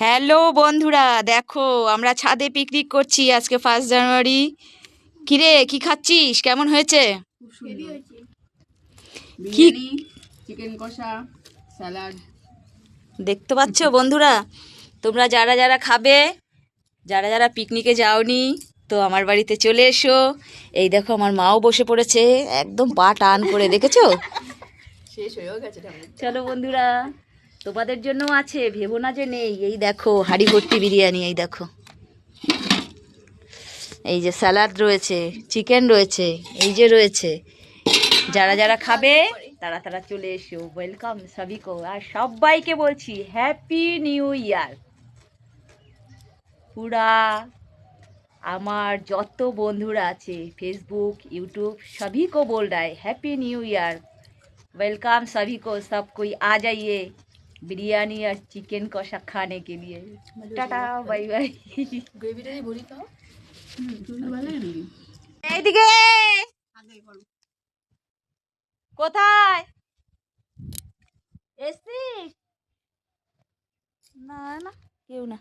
Hello বন্ধুরা, দেখো আমরা ছাদে পিকনিক করছি আজকে 1 জানুয়ারি। কিরে, কি খাচ্ছিস? কেমন হয়েছে? কি বিরিয়ানি, চিকেন কষা, স্যালাড। দেখতে পাচ্ছ বন্ধুরা? তোমরা যারা যারা খাবে, যারা যারা পিকনিকে যাওনি, তো আমার বাড়িতে চলে এসো। এই দেখো, আমার মাও বসে পড়েছে একদম পা টান করে, দেখেছো? শেষ হয়েও গেছে। চলো বন্ধুরা, তোমাদের জন্য আছে, ভেবো না যে নেই। এই দেখো হাঁড়ি ভর্তি বিরিয়ানি, এই দেখো, এই যে স্যালাড রয়েছে, চিকেন রয়েছে, এই যে রয়েছে। যারা যারা খাবে তারা তারা চলে এসো। ওয়েলকাম সবিকো, আর সবাইকে বলছি হ্যাপি নিউ ইয়ার। পুরা আমার যত বন্ধুরা আছে फेसबुक यूट्यूब सभी को बोल रहा है हैप्पी न्यू ईयर। वेलकम सभी को, सब कोई आ जाइए बिरयानी और चिकन कषा खाने के लिए। Tata bye bye. গ্রেভিটা দিয়ে ভরি খাও। ভালো লাগে নাকি? এইদিকে কোথায় এসছিস? না না, কেউ না।